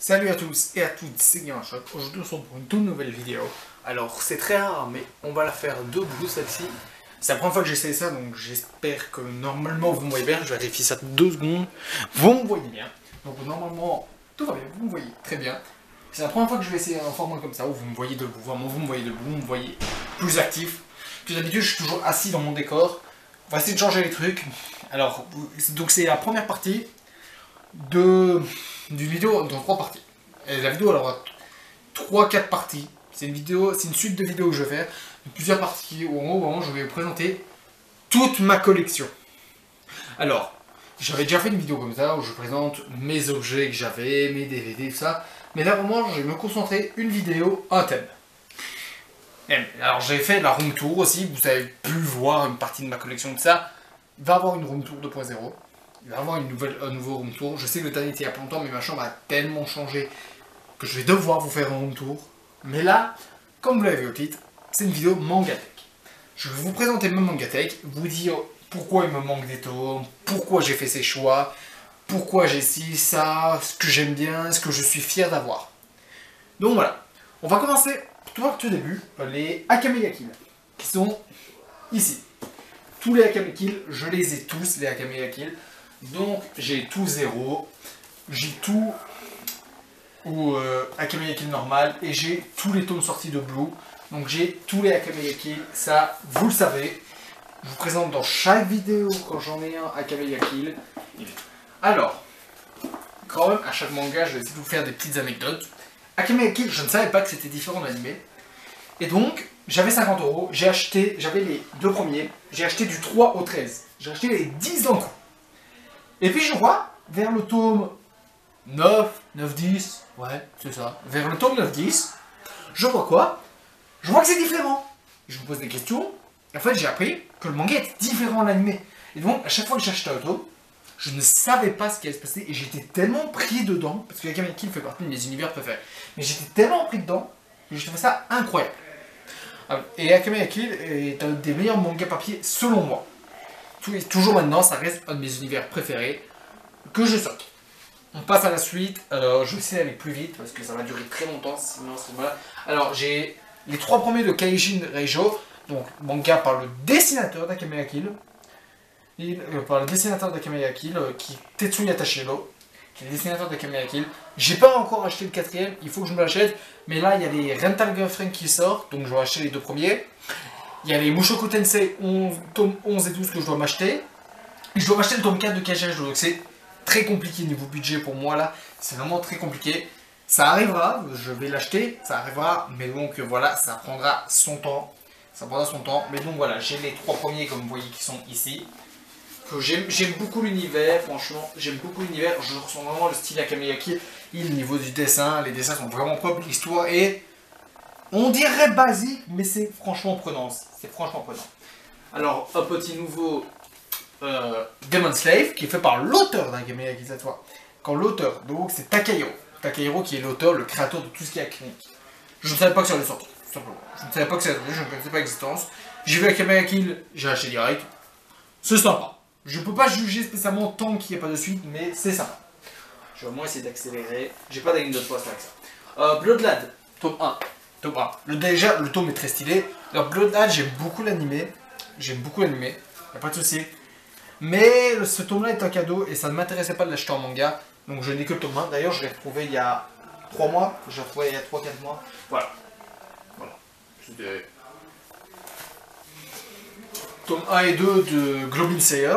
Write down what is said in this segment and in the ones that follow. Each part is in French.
Salut à tous et à toutes, c'est GamerShot. Aujourd'hui on se retrouve pour une toute nouvelle vidéo. Alors c'est très rare mais on va la faire debout celle-ci. C'est la première fois que j'essaie ça donc j'espère que normalement vous me voyez bien. Je vais vérifier ça 2 secondes. Vous me voyez bien. Donc normalement tout va bien, vous me voyez très bien. C'est la première fois que je vais essayer un format comme ça où vous me voyez debout. Vraiment vous me voyez debout, vous me voyez plus actif. Puis d'habitude je suis toujours assis dans mon décor. On va essayer de changer les trucs. Alors donc c'est la première partie d'une vidéo dans 3 parties. Et la vidéo elle aura 3-4 parties. C'est une suite de vidéos que je vais faire, de plusieurs parties où en gros vraiment, je vais vous présenter toute ma collection. Alors, j'avais déjà fait une vidéo comme ça où je présente mes objets que j'avais, mes DVD, tout ça. Mais là vraiment je vais me concentrer une vidéo, un thème. Alors j'ai fait la room tour aussi, vous avez pu voir une partie de ma collection de ça. Il va y avoir une room tour 2.0. Il va y avoir un nouveau room tour. Je sais que le dernier était il y a pas longtemps, mais ma chambre a tellement changé que je vais devoir vous faire un room tour. Mais là, comme vous l'avez vu au titre, c'est une vidéo Mangatech. Je vais vous présenter mon Mangatech, vous dire pourquoi il me manque des tomes, pourquoi j'ai fait ces choix, pourquoi j'ai ci, ça, ce que j'aime bien, ce que je suis fier d'avoir. Donc voilà, on va commencer tout début, les Akame ga Kill, qui sont ici. Tous les Akame ga Kill, je les ai tous, les Akame ga Kill. Donc j'ai tout 0, j'ai tout ou Akame ga Kill normal et j'ai tous les tomes sortis de Blue. Donc j'ai tous les Akame ga Kill, ça vous le savez. Je vous présente dans chaque vidéo quand j'en ai un Akame ga Kill. Alors, quand même à chaque manga je vais essayer de vous faire des petites anecdotes. Akame ga Kill, je ne savais pas que c'était différent de l'anime. Et donc j'avais 50 €, j'avais les 2 premiers, j'ai acheté du 3 au 13. J'ai acheté les 10 d'un coup. Et puis je vois, vers le tome 9, 10, ouais, c'est ça. Vers le tome 9-10, je vois quoi? Je vois que c'est différent. Je me pose des questions. En fait, j'ai appris que le manga était différent de l'anime. Et donc, à chaque fois que j'achetais un tome, je ne savais pas ce qui allait se passer. Et j'étais tellement pris dedans, parce que Akame ga Kill fait partie de mes univers préférés. Mais j'étais tellement pris dedans, que je trouvais ça incroyable. Et Akame ga Kill est un des meilleurs mangas papier, selon moi. Toujours maintenant, ça reste un de mes univers préférés que je sorte. On passe à la suite. Alors, je vais essayer d'aller plus vite parce que ça va durer très longtemps. Sinon, c'est voilà. Alors, j'ai les 3 premiers de Kaijin Reijo. Donc, manga par le dessinateur d'Akame ga Kill. Par le dessinateur d'Akame ga Kill, qui Tetsuya Tashiro, qui est le dessinateur d'Akame ga Kill. J'ai pas encore acheté le 4ème, il faut que je me l'achète. Mais là, il y a les Rental Girlfriend qui sortent. Donc, je vais acheter les 2 premiers. Il y a les Mushoku Tensei tome 11 et 12 que je dois m'acheter. Je dois m'acheter le tome 4 de Kaijin. Donc c'est très compliqué niveau budget pour moi là. C'est vraiment très compliqué. Ça arrivera, je vais l'acheter, ça arrivera. Mais donc voilà, ça prendra son temps. Ça prendra son temps. Mais donc voilà, j'ai les 3 premiers comme vous voyez qui sont ici. J'aime beaucoup l'univers, franchement. J'aime beaucoup l'univers. Je ressens vraiment le style Akame ga Kill. Au niveau du dessin, les dessins sont vraiment propres. L'histoire est... on dirait basique, mais c'est franchement prenant. C'est franchement prenant. Alors, un petit nouveau Demon Slave, qui est fait par l'auteur d'Akame ga Kill cette fois. Quand l'auteur, donc c'est Takahiro. Takahiro qui est l'auteur, le créateur de tout ce qui est Akame. Je ne savais pas que ça allait sortir, tout simplement. Je ne savais pas que ça allait sortir, je ne connaissais pas l'existence. J'ai vu Akame ga Kill, j'ai acheté direct. C'est sympa. Je ne peux pas juger spécialement tant qu'il n'y a pas de suite, mais c'est sympa. Je vais au moins essayer d'accélérer. J'ai pas d'anecdote post avec ça. Bloodlad, tome 1. Tome 1. Déjà, le tome est très stylé. Alors, Bloodlad, j'aime beaucoup l'anime. J'aime beaucoup l'anime. Y'a pas de souci. Mais ce tome-là est un cadeau et ça ne m'intéressait pas de l'acheter en manga. Donc, je n'ai que le tome 1. D'ailleurs, je l'ai retrouvé il y a 3 mois. Je l'ai retrouvé il y a 3-4 mois. Voilà. Voilà. C'était... tome 1 et 2 de Globin Slayer.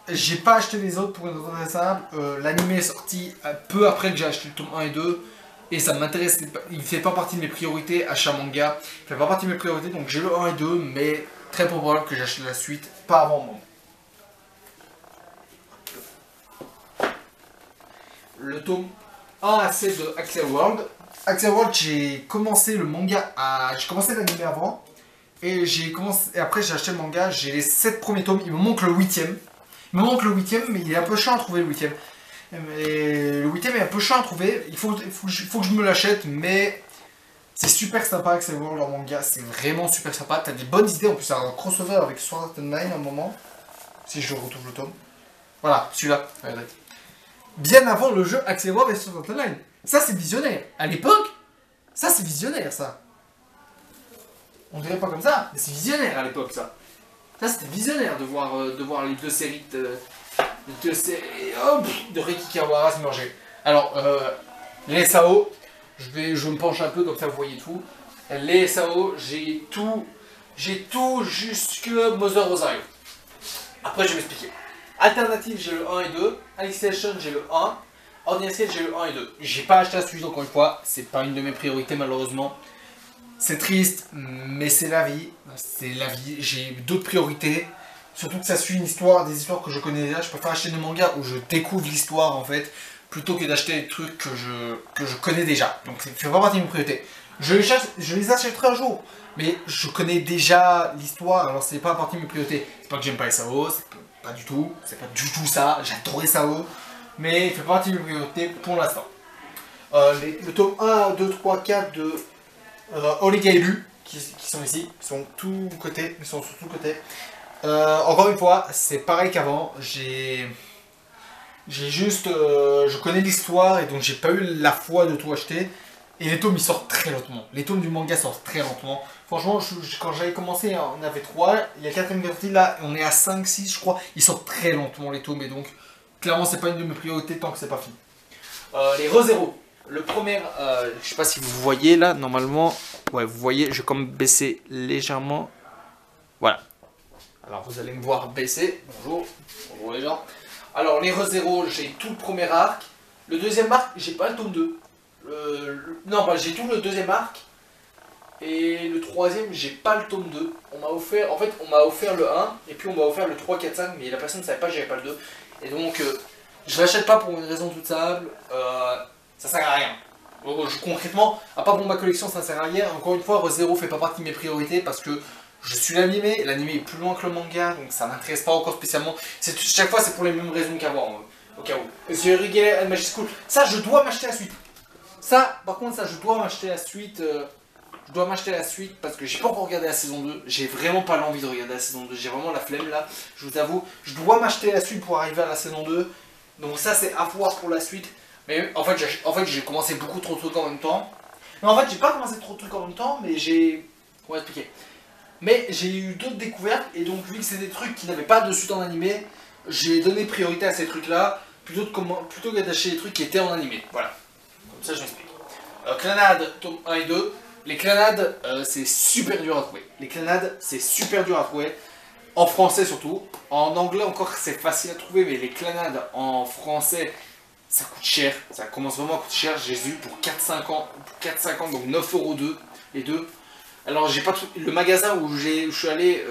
J'ai pas acheté les autres pour une raison très simple. L'anime est sorti peu après que j'ai acheté le tome 1 et 2. Et ça m'intéresse, il fait pas partie de mes priorités, achat manga. Il fait pas partie de mes priorités, donc j'ai le 1 et 2, mais très probable que j'achète la suite, pas avant moi. Le tome 1 c'est de Axel World. Axel World, j'ai commencé le manga j'ai commencé l'anime avant. Et après j'ai acheté le manga, j'ai les 7 premiers tomes, il me manque le 8ème. Il me manque le 8ème, mais il est un peu chiant à trouver le 8ème. Et le 8ème est un peu chiant à trouver, il faut que je me l'achète, mais c'est super sympa Axel World, leur manga, c'est vraiment super sympa. T'as des bonnes idées, en plus, c'est un crossover avec Sword Art Online à un moment, si je retrouve le tome. Voilà, celui-là, regardez. Bien avant le jeu Axel World et Sword Art Online. Ça, c'est visionnaire. À l'époque, ça, c'est visionnaire, ça. On dirait pas comme ça, mais c'est visionnaire à l'époque, ça. Ça, c'était visionnaire de voir les deux séries de Riki Kawara se merger. Alors, les SAO, je me penche un peu, comme ça vous voyez tout. Les SAO, j'ai tout jusque Mother Rosario. Après, je vais m'expliquer. Alternative, j'ai le 1 et 2. Annihilation, j'ai le 1. Ordinary Scale, j'ai le 1 et 2. J'ai pas acheté la suite, encore une fois. C'est pas une de mes priorités, malheureusement. C'est triste, mais c'est la vie. C'est la vie. J'ai d'autres priorités. Surtout que ça suit une histoire, des histoires que je connais déjà. Je préfère acheter des mangas où je découvre l'histoire, en fait, plutôt que d'acheter des trucs que je connais déjà. Donc, ça fait pas partie de mes priorités. Je les achèterai un jour, mais je connais déjà l'histoire, alors c'est pas partie de mes priorités. C'est pas que j'aime pas les SAO, c'est pas du tout ça, j'adorais SAO, mais il fait pas partie de mes priorités pour l'instant. Le tome 1, 2, 3, 4 de Oligailu, qui sont ici, ils sont tous côtés, ils sont sur tous côtés. Encore une fois, c'est pareil qu'avant, je connais l'histoire et donc j'ai pas eu la foi de tout acheter. Et les tomes ils sortent très lentement. Les tomes du manga sortent très lentement. Franchement, quand j'avais commencé, on avait 3. Il y a 4ème partie là, on est à 5, 6 je crois. Ils sortent très lentement les tomes et donc clairement c'est pas une de mes priorités tant que c'est pas fini. Les ReZero. Le premier, je sais pas si vous voyez là, normalement. Ouais, vous voyez, je vais comme baisser légèrement. Voilà. Alors vous allez me voir baisser. Bonjour. Bonjour les gens. Alors les ReZero, j'ai tout le premier arc. Le deuxième arc, j'ai pas le tome 2. Non, bah, j'ai tout le deuxième arc. Et le troisième, j'ai pas le tome 2. On m'a offert, en fait, on m'a offert le 1. Et puis on m'a offert le 3, 4, 5. Mais la personne ne savait pas que j'avais pas le 2. Et donc, je l'achète pas pour une raison toute simple. Ça sert à rien. Concrètement, à part pour ma collection, ça sert à rien. Encore une fois, ReZero fait pas partie de mes priorités parce que je suis l'animé. L'animé est plus loin que le manga. Donc ça m'intéresse pas encore spécialement. Chaque fois, c'est pour les mêmes raisons qu'avant. Au cas où. The Regular and Magic School. Ça, je dois m'acheter la suite. Ça, par contre, je dois m'acheter la suite. Je dois m'acheter la suite parce que j'ai pas encore regardé la saison 2. J'ai vraiment pas l'envie de regarder la saison 2. J'ai vraiment la flemme là. Je vous avoue, je dois m'acheter la suite pour arriver à la saison 2. Donc ça, c'est à voir pour la suite. Mais en fait, j'ai commencé beaucoup trop de trucs en même temps. Non, en fait, j'ai pas commencé trop de trucs en même temps, mais j'ai... Comment expliquer? Mais j'ai eu d'autres découvertes et donc vu que c'est des trucs qui n'avaient pas de suite en animé, j'ai donné priorité à ces trucs-là plutôt que d'acheter des trucs qui étaient en animé. Voilà. Comme ça, je m'explique. Clanade, tome 1 et 2. Les clanades, c'est super dur à trouver. Les clanades, c'est super dur à trouver. En français surtout. En anglais encore, c'est facile à trouver, mais les clanades en français, ça coûte cher. Ça commence vraiment à coûter cher. J'ai vu pour 4-5 ans, donc 9,2€ les deux. Alors, j'ai pas le magasin où je suis allé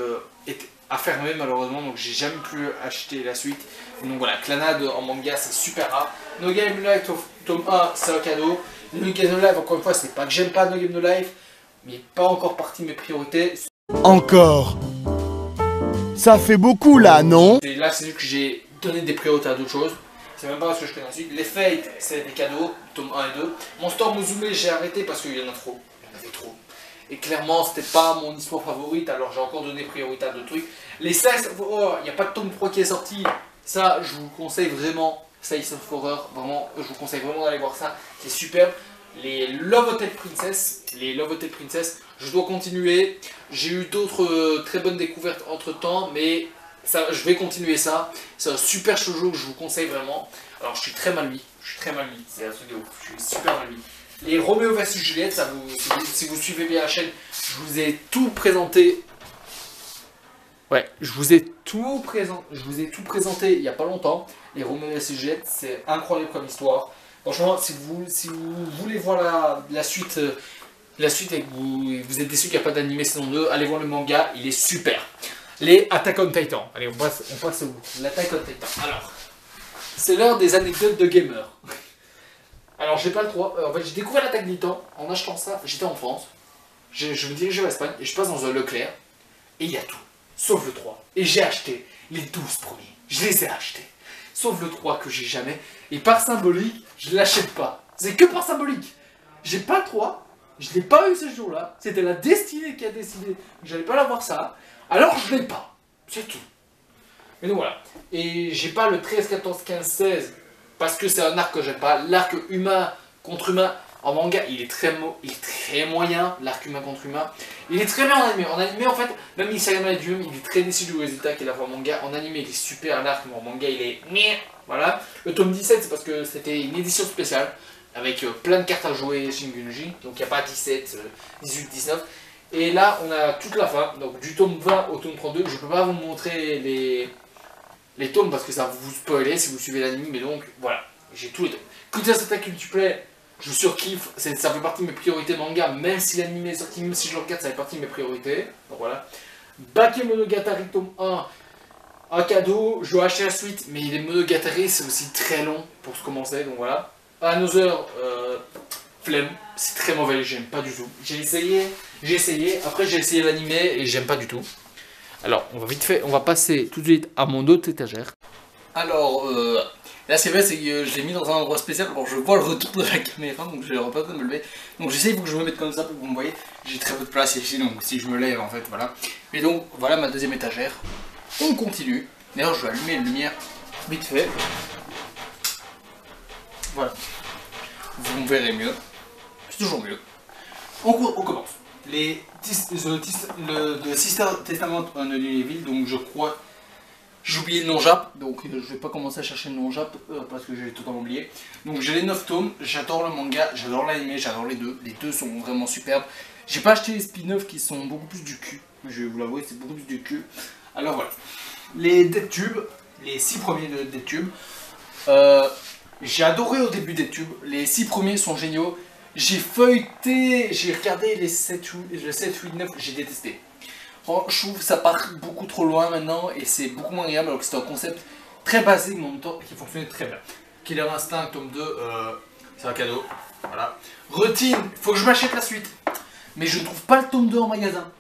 a fermé malheureusement, donc j'ai jamais pu acheter la suite. Donc voilà, clanade en manga, c'est super rare. No Game No Life tome 1, c'est un cadeau. No Game No Life, encore une fois, c'est pas que j'aime pas No Game No Life, mais pas encore partie de mes priorités. Encore. Ça fait beaucoup là, non? Et là, c'est juste que j'ai donné des priorités à d'autres choses. C'est même pas parce que je connais la suite. Les Fates, c'est des cadeaux, tome 1 et 2. Monster Musume, j'ai arrêté parce qu'il y en a trop. Il y en avait trop. Et clairement, c'était pas mon histoire favorite, alors j'ai encore donné priorité à d'autres trucs. Les Slice of Horror, il n'y a pas de tome 3 qui est sorti. Ça, je vous conseille vraiment. Slice of Horror, vraiment, je vous conseille vraiment d'aller voir ça. C'est superbe. Les Love Hotel Princess, je dois continuer. J'ai eu d'autres très bonnes découvertes entre temps, mais ça, je vais continuer ça. C'est un super shoujo que je vous conseille vraiment. Alors, je suis très mal mis. C'est un truc de ouf. Je suis super mal mis. Les Roméo vs Juliette, si vous suivez bien la chaîne, je vous ai tout présenté. Ouais, je vous ai tout présenté il n'y a pas longtemps. Les Roméo vs Juliette, c'est incroyable comme histoire. Franchement, si vous voulez voir la suite et que vous êtes déçu qu'il n'y a pas d'animé saison 2, allez voir le manga, il est super. Les Attack on Titan. Allez, on passe au l'Attack on Titan. Alors, c'est l'heure des anecdotes de gamer. Alors, j'ai pas le droit. En fait, j'ai découvert l'Attaque des Titans en achetant ça. J'étais en France. Je me dirigeais vers l'Espagne et je passe dans un Leclerc. Et il y a tout. Sauf le 3. Et j'ai acheté les 12 premiers. Je les ai achetés. Sauf le 3 que j'ai jamais. Et par symbolique, je l'achète pas. C'est que par symbolique. J'ai pas le 3. Je l'ai pas eu ce jour-là. C'était la destinée qui a décidé que j'allais pas l'avoir ça. Alors je l'ai pas. C'est tout. Mais donc voilà. Et j'ai pas le 13, 14, 15, 16. Parce que c'est un arc que j'aime pas. L'arc humain contre humain en manga, il est très moyen, l'arc humain contre humain. Il est très bien en animé. En animé, en fait, même Isayama Medium, il est très déçu du résultat qu'il a fait en manga. En animé, il est super, l'arc, mais en manga, il est... Voilà. Le tome 17, c'est parce que c'était une édition spéciale, avec plein de cartes à jouer Shingunji. Donc il n'y a pas 17, 18, 19. Et là, on a toute la fin. Donc du tome 20 au tome 32. Je ne peux pas vous montrer les tomes parce que ça va vous spoiler si vous suivez l'anime. Mais donc, voilà. J'ai tous les tomes. Écoutez, cet multiplayer, je surkiffe. Ça fait partie de mes priorités manga. Même si l'anime est sorti, même si je le regarde, ça fait partie de mes priorités. Donc voilà. Bakemonogatari tome 1 cadeau. Je dois acheter la suite. Mais les Monogatari, c'est aussi très long pour se commencer. Donc voilà. Another flemme, c'est très mauvais, j'aime pas du tout. J'ai essayé, après j'ai essayé l'animé et j'aime pas du tout. Alors, on va vite fait, on va passer tout de suite à mon autre étagère. Alors, là c'est vrai, c'est que je l'ai mis dans un endroit spécial, alors je vois le retour de la caméra, donc je n'aurai pas besoin de me lever. Donc j'essaie, il faut que je me mette comme ça pour que vous me voyez. J'ai très peu de place ici, donc si je me lève en fait, voilà. Mais donc, voilà ma deuxième étagère. On continue. D'ailleurs, je vais allumer la lumière vite fait. Voilà. Vous me verrez mieux. C'est toujours mieux. On commence. Le Sister Testament on the Evil, donc je crois... J'ai oublié le nom Jap, donc je vais pas commencer à chercher le nom Jap parce que j'ai totalement oublié. Donc j'ai les 9 tomes, j'adore le manga, j'adore l'anime, j'adore les deux. Les deux sont vraiment superbes. J'ai pas acheté les spin-offs qui sont beaucoup plus du cul. Je vais vous l'avouer, c'est beaucoup plus du cul. Alors voilà. Les Death Tube, les 6 premiers de Death Tube. J'ai adoré au début des tubes, les 6 premiers sont géniaux. J'ai feuilleté, j'ai regardé les 7, 8, 9, j'ai détesté. Je trouve que ça part beaucoup trop loin maintenant et c'est beaucoup moins agréable alors que c'était un concept très basique mais en même temps qui fonctionnait très bien. Killer Instinct, tome 2, c'est un cadeau. Voilà. Routine, il faut que je m'achète la suite. Mais je ne trouve pas le tome 2 en magasin.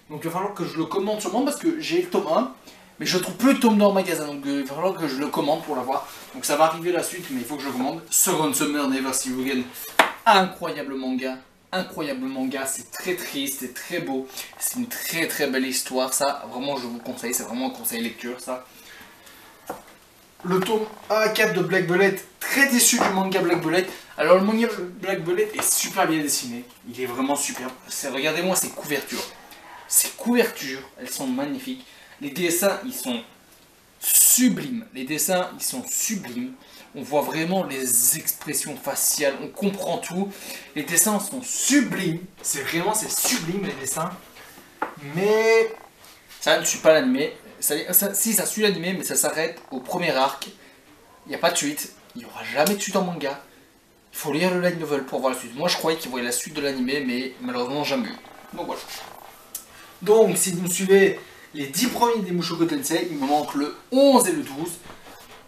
Donc il va falloir que je le commande sûrement parce que j'ai le tome 1. Mais je ne trouve plus le tome 2 en magasin, donc il va falloir que je le commande pour l'avoir. Donc ça va arriver la suite, mais il faut que je le commande. Second Summer Never See You Again, incroyable manga, c'est très triste, c'est très beau. C'est une très très belle histoire, ça, vraiment je vous conseille, c'est vraiment un conseil lecture, ça. Le tome 1 à 4 de Black Bullet, très déçu du manga Black Bullet. Alors le manga Black Bullet est super bien dessiné, il est vraiment superbe. Regardez-moi ces couvertures. Ces couvertures, elles sont magnifiques. Les dessins, ils sont sublimes. On voit vraiment les expressions faciales. On comprend tout. Les dessins sont sublimes. C'est sublime les dessins. Mais ça ne suit pas l'animé. Si ça suit l'animé, mais ça s'arrête au premier arc. Il n'y a pas de suite. Il n'y aura jamais de suite en manga. Il faut lire le light novel pour voir la suite. Moi, je croyais qu'il voyait la suite de l'animé, mais malheureusement, jamais eu. Donc voilà. Donc, si vous me suivez... Les 10 premiers des Mushoku Tensei, il me manque le 11 et le 12.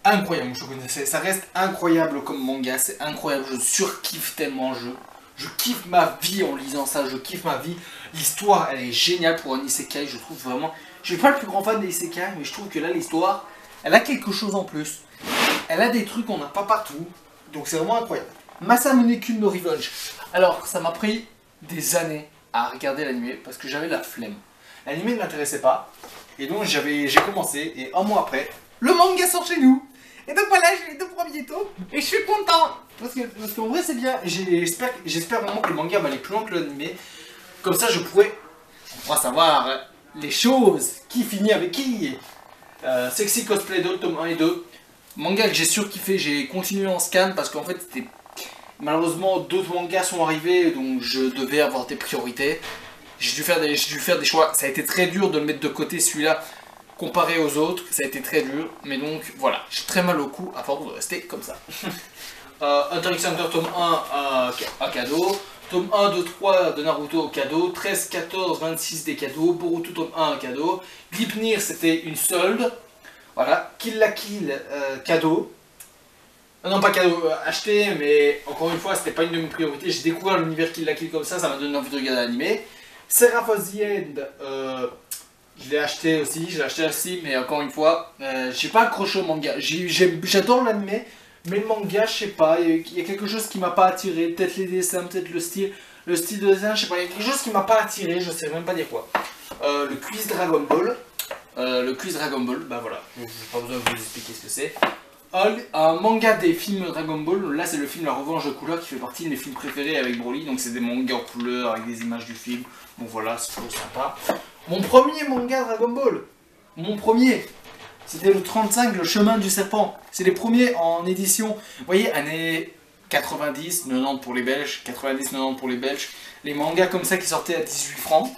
Incroyable Mushoku Tensei, ça reste incroyable comme manga, c'est incroyable, je surkiffe tellement je kiffe ma vie en lisant ça, je kiffe ma vie. L'histoire, elle est géniale pour un isekai, je trouve vraiment... Je suis pas le plus grand fan des isekai, mais je trouve que là, l'histoire, elle a quelque chose en plus. Elle a des trucs qu'on n'a pas partout, donc c'est vraiment incroyable. Masamune Kun no Revenge. Alors, ça m'a pris des années à regarder l'anime parce que j'avais la flemme. L'anime ne m'intéressait pas, et donc j'ai commencé, et un mois après, le manga sort chez nous. Et donc voilà, j'ai les 2 premiers tomes, et je suis content. Parce qu'en vrai c'est bien, j'espère vraiment que le manga va aller plus loin que l'anime. Comme ça on pourra savoir les choses, qui finit avec qui. Sexy Cosplay Doll, tome 1 et 2. Manga que j'ai surkiffé, j'ai continué en scan, parce qu'en fait c'était... Malheureusement d'autres mangas sont arrivés, donc je devais avoir des priorités. J'ai dû faire des choix, ça a été très dur de le mettre de côté celui-là comparé aux autres, ça a été très dur, mais donc voilà, j'ai très mal au cou à force de rester comme ça. Hunter x Hunter tome 1 à cadeau, tome 1, 2, 3 de Naruto cadeau, 13, 14, 26 des cadeaux, Boruto tome 1 cadeau, Gleipnir c'était une solde, voilà, Kill la Kill cadeau. Non pas cadeau, acheté, mais encore une fois c'était pas une de mes priorités, j'ai découvert l'univers Kill la Kill comme ça m'a donné envie de regarder l'animé. Seraph of the End, je l'ai acheté aussi, mais encore une fois, j'ai pas accroché au manga. J'adore l'anime, mais le manga, je sais pas, il y a quelque chose qui m'a pas attiré. Peut-être les dessins, peut-être le style de dessin, je sais pas, il y a quelque chose qui m'a pas attiré, je sais même pas dire quoi. Le quiz Dragon Ball, bah voilà, j'ai pas besoin de vous expliquer ce que c'est. Un manga des films Dragon Ball, là c'est le film La Revanche de couleur qui fait partie de mes films préférés avec Broly, donc c'est des mangas en couleur avec des images du film, donc voilà, c'est trop sympa. Mon premier manga Dragon Ball, mon premier, c'était le 35, Le Chemin du Serpent, c'est les premiers en édition, vous voyez, années 90, 90 pour les Belges, 90, 90 pour les Belges, les mangas comme ça qui sortaient à 18 francs,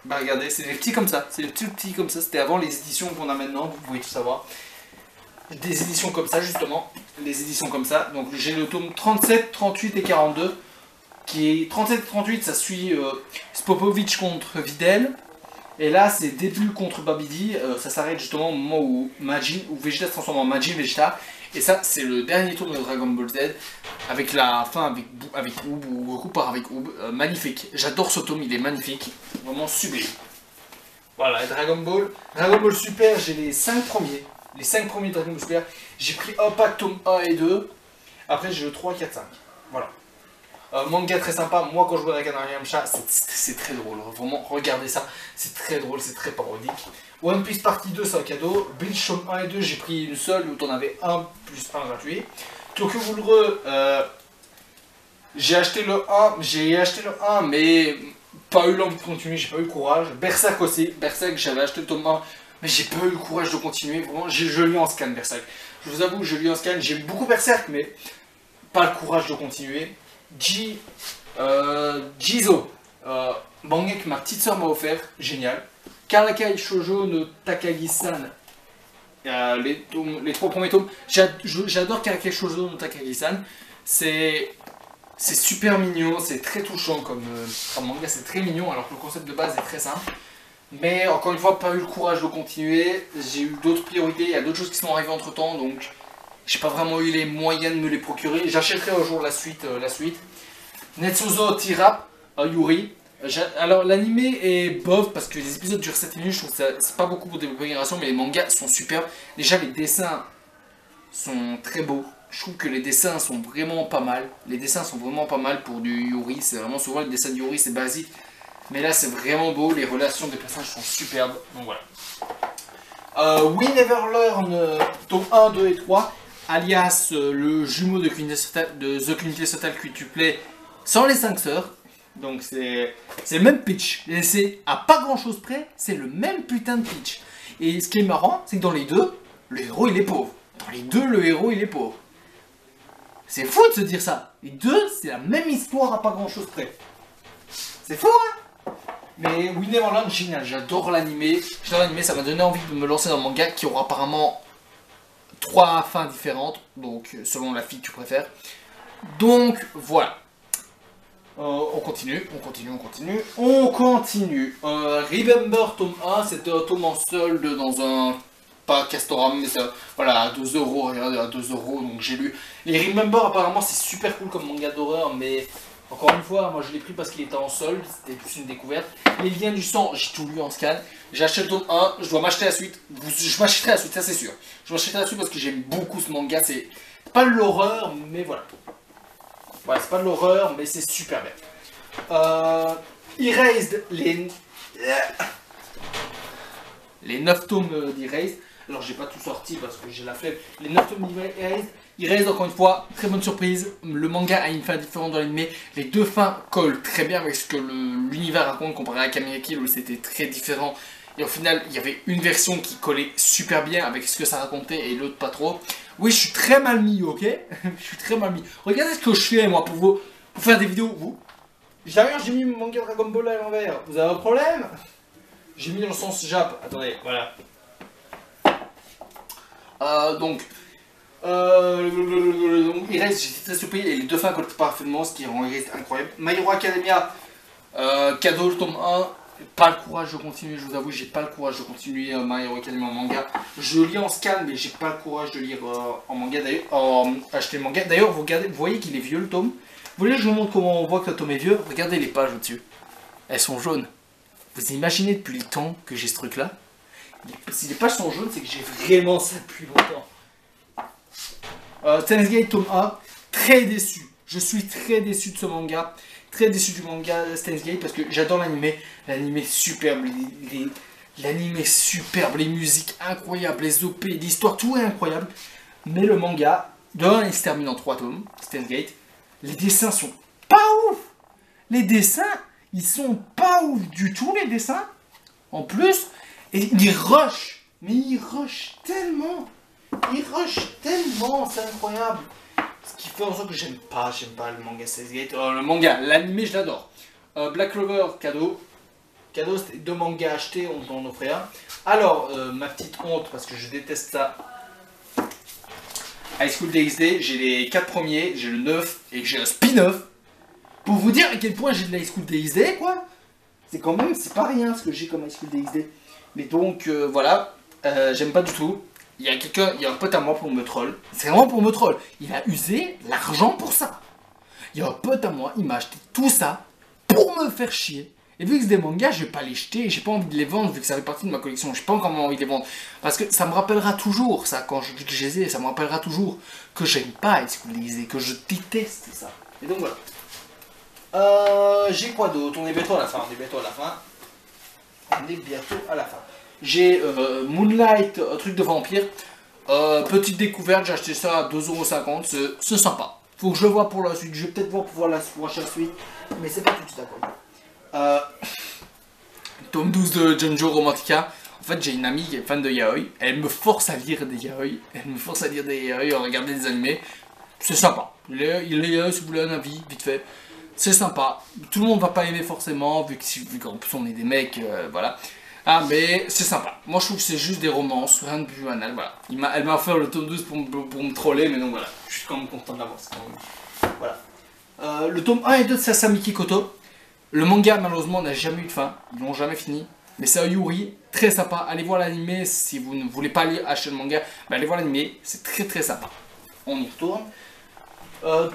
bah regardez, c'est des petits comme ça, c'est des petits comme ça, c'était avant les éditions qu'on a maintenant, vous pouvez tout savoir. Des éditions comme ça justement, des éditions comme ça, donc j'ai le tome 37, 38 et 42, qui est 37 et 38 ça suit Spopovich contre Videl, et là c'est début contre Babidi, ça s'arrête justement au moment où Vegeta se transforme en Majin Vegeta, et ça c'est le dernier tome de Dragon Ball Z, avec la fin avec Oob, ou Goku part avec Oob, magnifique, j'adore ce tome, il est magnifique, vraiment sublime. Voilà, Dragon Ball Super, j'ai les 5 premiers. Les 5 premiers Dragon Ball Super, j'ai pris un pack tome 1 et 2, après j'ai le 3, 4, 5, voilà. Manga très sympa, moi quand je vois Dragon Ball Yamcha, c'est très drôle, vraiment regardez ça, c'est très drôle, c'est très parodique. One Piece partie 2 c'est un cadeau, Bleach tome 1 et 2 j'ai pris une seule où t'en avais un plus un gratuit. Tokyo Ghoul j'ai acheté le 1, mais pas eu l'envie de continuer, j'ai pas eu le courage. Berserk aussi, Berserk j'avais acheté le tome 1. Mais j'ai pas eu le courage de continuer, vraiment, je lis en scan Berserk. Je vous avoue, je lis en scan, j'aime beaucoup Berserk, mais pas le courage de continuer. Jizo, manga que ma petite soeur m'a offert, génial. Karakai Shoujo no Takagi-san, les 3 premiers tomes, j'adore Karakai Shoujo no Takagi-san, c'est super mignon, c'est très touchant comme manga, c'est très mignon, alors que le concept de base est très simple. Mais encore une fois, pas eu le courage de continuer, j'ai eu d'autres priorités, il y a d'autres choses qui sont arrivées entre temps, donc j'ai pas vraiment eu les moyens de me les procurer. J'achèterai un jour la suite. Netsuzo Tirap, Yuri. Alors l'animé est bof parce que les épisodes durent 7 minutes, je trouve que c'est pas beaucoup pour développer une narration, mais les mangas sont superbes. Déjà les dessins sont très beaux, je trouve que les dessins sont vraiment pas mal. Les dessins sont vraiment pas mal pour du Yuri, c'est vraiment souvent les dessins de Yuri c'est basique. Mais là c'est vraiment beau, les relations des personnages sont superbes, donc voilà. We Never Learn, tome 1, 2 et 3, alias le jumeau de The Quintessential Quintuplé sans les 5 sœurs. Donc c'est le même pitch, et c'est à pas grand chose près, c'est le même putain de pitch. Et ce qui est marrant, c'est que dans les deux, le héros il est pauvre. Dans les deux, le héros il est pauvre. C'est fou de se dire ça. Les deux, c'est la même histoire à pas grand chose près. C'est fou, hein? Mais We Never Learn, génial, j'adore l'animé. Ça m'a donné envie de me lancer dans le manga qui aura apparemment 3 fins différentes, donc selon la fille que tu préfères. Donc voilà. On continue. Remember tome 1, c'était un tome en solde dans un... pas Castorama, mais ça, voilà, à 2 €, regardez, à 2 €, donc j'ai lu. Les Remember apparemment c'est super cool comme manga d'horreur, mais... Encore une fois, moi je l'ai pris parce qu'il était en solde, c'était plus une découverte. Les liens du sang, j'ai tout lu en scan. J'ai acheté le tome 1, je dois m'acheter la suite. Je m'achèterai la suite, ça c'est sûr. Je m'achèterai la suite parce que j'aime beaucoup ce manga. C'est pas de l'horreur, mais voilà. Voilà, c'est pas de l'horreur, mais c'est super bien. Erased, les 9 tomes d'Erased. Alors j'ai pas tout sorti parce que j'ai la flemme. Les 9 tomes d'Erased. Erased, encore une fois, très bonne surprise. Le manga a une fin différente dans l'animé. Les deux fins collent très bien avec ce que l'univers raconte comparé à Kamina Kill où c'était très différent. Et au final, il y avait une version qui collait super bien avec ce que ça racontait et l'autre pas trop. Oui, je suis très mal mis, ok? Je suis très mal mis. Regardez ce que je fais, moi, pour faire des vidéos, vous. J'ai mis mon manga Dragon Ball à l'envers. Vous avez un problème? J'ai mis dans le sens Jap. Attendez, voilà. Donc, Erased, j'étais très surpris et les deux fins collent parfaitement, ce qui rend Erased incroyable. My Hero Academia, cadeau le tome 1, pas le courage de continuer, je vous avoue, j'ai pas le courage de continuer My Hero Academia en manga. Je lis en scan, mais j'ai pas le courage de lire en manga, d'ailleurs, acheter le manga. D'ailleurs, vous voyez qu'il est vieux le tome. Vous voulez que je vous montre comment on voit que le tome est vieux? Regardez les pages au-dessus, elles sont jaunes. Vous imaginez depuis le temps que j'ai ce truc là? Si les pages sont jaunes, c'est que j'ai vraiment ça depuis longtemps. Steins Gate tome 1, très déçu. Je suis très déçu de ce manga. Très déçu du manga Steins Gate parce que j'adore l'animé. L'animé superbe, l'animé superbe, les musiques incroyables, les OP, l'histoire, tout est incroyable. Mais le manga, de 1, il se termine en 3 tomes, Steins Gate. Les dessins sont pas ouf. Les dessins, ils sont pas ouf du tout, les dessins. En plus, et ils rushent. Mais ils rushent tellement. Ils rushent tellement, c'est incroyable. Ce qui fait en sorte que j'aime pas le manga Steins Gate. Le manga, l'anime, je l'adore. Black Clover, cadeau. Cadeau, c'était 2 mangas achetés, on en offrait un. Alors, ma petite honte, parce que je déteste ça. High School DxD, j'ai les 4 premiers, j'ai le 9 et j'ai un spin-off. Pour vous dire à quel point j'ai de la High School DxD, quoi. C'est quand même, c'est pas rien ce que j'ai comme High School DxD. Mais donc, voilà, j'aime pas du tout. Il y a un pote à moi pour me troll. C'est vraiment pour me troll. Il a usé l'argent pour ça. Il y a un pote à moi, il m'a acheté tout ça pour me faire chier. Et vu que c'est des mangas, je vais pas les jeter, j'ai pas envie de les vendre vu que ça fait partie de ma collection, j'ai pas encore envie de les vendre. Parce que ça me rappellera toujours, ça, quand je dis que je les ai, ça me rappellera toujours que j'aime pas High School DxD, que je déteste ça. Et donc voilà. J'ai quoi d'autre? On est bientôt à la fin, J'ai Moonlight, un truc de vampire. Petite découverte, j'ai acheté ça à 2,50€, c'est sympa. Faut que je le vois pour la suite, je vais peut-être voir pour voir la prochaine suite, mais c'est pas tout de suite d'accord. Tome 12 de Junjo Romantica. En fait, j'ai une amie qui est fan de yaoi. Elle me force à lire des yaoi. À regarder des animés. C'est sympa. Il est si vous voulez un avis, vite fait. C'est sympa. Tout le monde va pas aimer forcément, vu qu'en plus on est des mecs, voilà. Ah, mais c'est sympa. Moi, je trouve que c'est juste des romances, rien de plus banal, voilà. Elle m'a offert le tome 12 pour me troller, mais donc voilà. Je suis quand même content de l'avoir. Voilà. Le tome 1 et 2 de Sasami Kikoto. Le manga, malheureusement, n'a jamais eu de fin. Ils l'ont jamais fini. Mais c'est un Yuri, très sympa. Allez voir l'animé. Si vous ne voulez pas acheter le manga, bah allez voir l'animé. C'est très très sympa. On y retourne.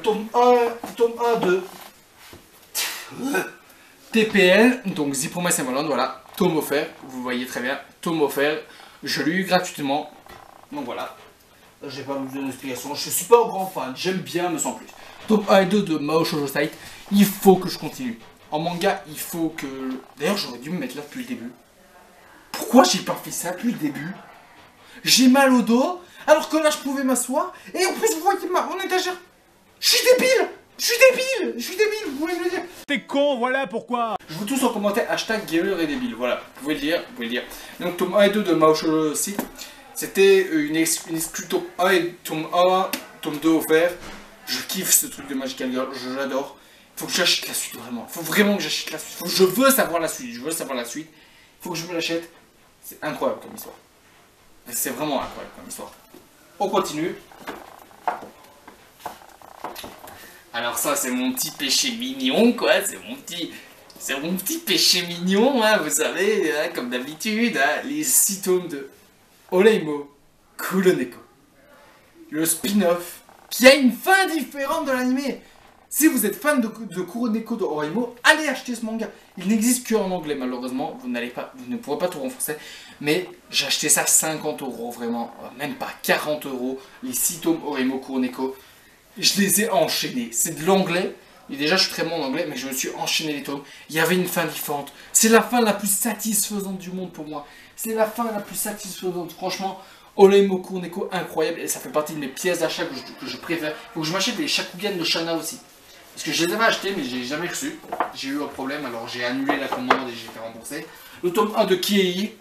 Tome 1 de TPN. Donc The Promised Neverland, voilà. Tome offert. Vous voyez très bien. Tome offert. Je l'ai eu gratuitement. Donc voilà. J'ai pas besoin d'explication. Je suis pas un grand fan. J'aime bien, mais sans plus. Tome 1 et 2 de Mao Shoujo Site. Il faut que je continue. En manga, il faut que... D'ailleurs, j'aurais dû me mettre là depuis le début. Pourquoi j'ai pas fait ça depuis le début? J'ai mal au dos, alors que là, je pouvais m'asseoir. Et en plus, vous voyez mon étagère. Je suis débile, vous pouvez me le dire. T'es con, voilà pourquoi. Je vous tous en commentaire, hashtag Guerrero et débile, voilà. Vous pouvez le dire, Donc, tome 1 et 2 de Mao Shoujo Site. C'était une exclu tome 1 et tome 1, tome 2 offert. Je kiffe ce truc de Magical Girl, je l'adore. Faut que j'achète la suite, vraiment. Faut vraiment que j'achète la suite. Je veux savoir la suite. Faut que je me l'achète. C'est incroyable comme histoire. C'est vraiment incroyable comme histoire. On continue. Alors ça, c'est mon petit péché mignon, quoi. C'est mon petit péché mignon, hein, vous savez, hein, comme d'habitude, hein, les 6 tomes de Oreimo Kuroneko. Le spin-off qui a une fin différente de l'animé. Si vous êtes fan de Kuroneko de Oreimo, allez acheter ce manga. Il n'existe qu'en anglais, malheureusement. Vous ne pourrez pas trouver en français. Mais j'ai acheté ça 50€, vraiment. Même pas 40€. Les 6 tomes Oreimo Kuroneko. Je les ai enchaînés. C'est de l'anglais. Et déjà, je suis très bon en anglais, mais je me suis enchaîné les tomes. Il y avait une fin différente. C'est la fin la plus satisfaisante du monde pour moi. C'est la fin la plus satisfaisante. Franchement, Oreimo Kuroneko, incroyable. Et ça fait partie de mes pièces d'achat que je préfère. Faut que je m'achète les Shakugan de Shana aussi. Parce que je les avais achetés, mais je les ai jamais reçus. J'ai eu un problème, alors j'ai annulé la commande et j'ai fait rembourser. Le tome 1 de Kiei,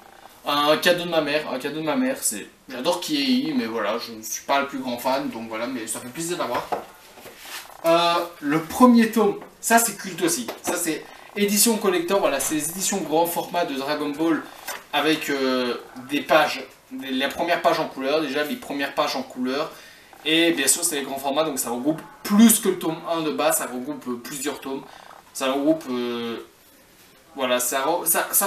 un cadeau de ma mère. J'adore Kiei, mais voilà, je ne suis pas le plus grand fan, donc voilà, mais ça fait plaisir d'avoir. Le premier tome, ça c'est culte aussi. Ça c'est édition collector, voilà, c'est les éditions grand format de Dragon Ball avec des pages, les premières pages en couleur, déjà les premières pages en couleur. Et bien sûr c'est les grands formats, donc ça regroupe plus que le tome 1 de base, ça regroupe plusieurs tomes. Ça regroupe... voilà, ça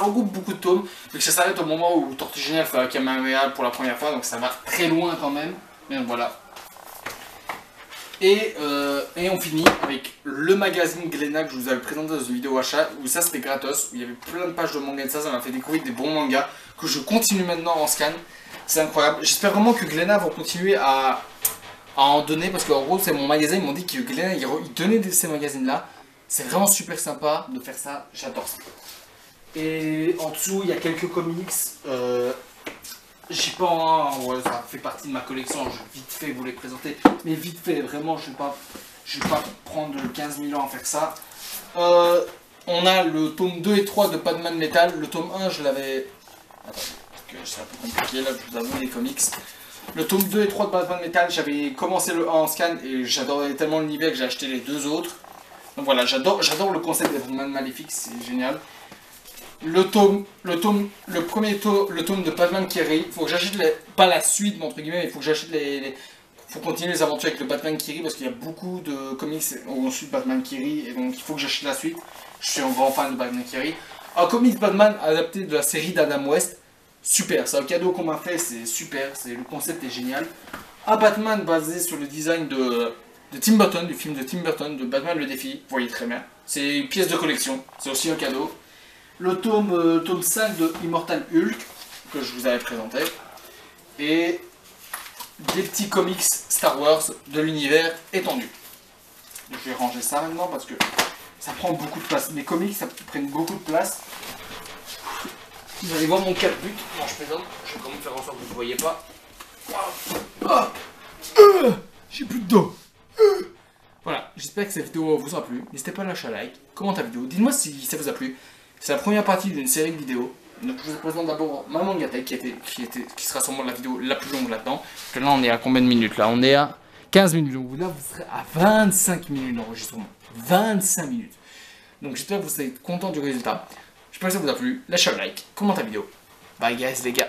regroupe beaucoup de tomes. Donc ça s'arrête au moment où Tortue Géniale fait un Kamehameha pour la première fois, donc ça va très loin quand même. Mais voilà. Et on finit avec le magazine Glénat que je vous avais présenté dans une vidéo achat, où ça c'était gratos, où il y avait plein de pages de manga de ça m'a fait découvrir des bons mangas, que je continue maintenant en scan. C'est incroyable. J'espère vraiment que Glénat va continuer à en donner, parce qu'en gros c'est mon magasin, ils m'ont dit que Glénat il donnait ces magazines là. C'est vraiment super sympa de faire ça, j'adore ça. Et en dessous il y a quelques comics, j'ai pas un, ouais, ça fait partie de ma collection, je vais vite fait vous les présenter, mais vite fait, vraiment, je vais pas prendre 15 000 ans à faire ça. On a le tome 2 et 3 de Batman Metal, le tome 1 je l'avais... Attends, parce que c'est un peu compliqué là, je vous avoue les comics. Le tome 2 et 3 de Batman Metal, j'avais commencé le 1 en scan et j'adorais tellement l'univers que j'ai acheté les deux autres. Donc voilà, j'adore le concept des Batman maléfiques, c'est génial. Le tome de Batman qui rit, il faut que j'achète pas la suite, mais entre guillemets, il faut que j'achète faut continuer les aventures avec le Batman qui rit parce qu'il y a beaucoup de comics où on suit Batman qui rit et donc il faut que j'achète la suite. Je suis un grand fan de Batman qui rit. Un comics Batman adapté de la série d'Adam West, super, c'est un cadeau qu'on m'a fait, c'est super, le concept est génial. Un Batman basé sur le design de Tim Burton, du film de Tim Burton, de Batman le défi, vous voyez très bien. C'est une pièce de collection, c'est aussi un cadeau. Le tome 5 de Immortal Hulk, que je vous avais présenté. Et des petits comics Star Wars de l'univers étendu. Je vais ranger ça maintenant parce que ça prend beaucoup de place. Mes comics, ça prennent beaucoup de place. Vous allez voir mon 4 buts. Non, je plaisante. Je vais quand même faire en sorte que vous ne voyez pas. J'ai plus de dos. Voilà, j'espère que cette vidéo vous a plu. N'hésitez pas à lâcher un like, commentez la vidéo. Dites-moi si ça vous a plu. C'est la première partie d'une série de vidéos. Donc je vous présente d'abord ma Mangatech qui sera sûrement la vidéo la plus longue là-dedans. Parce que là on est à combien de minutes là? On est à 15 minutes. Donc là vous serez à 25 minutes d'enregistrement. 25 minutes. Donc j'espère que vous serez content du résultat. J'espère que ça vous a plu. Lâchez un like, commentez la vidéo. Bye guys les gars.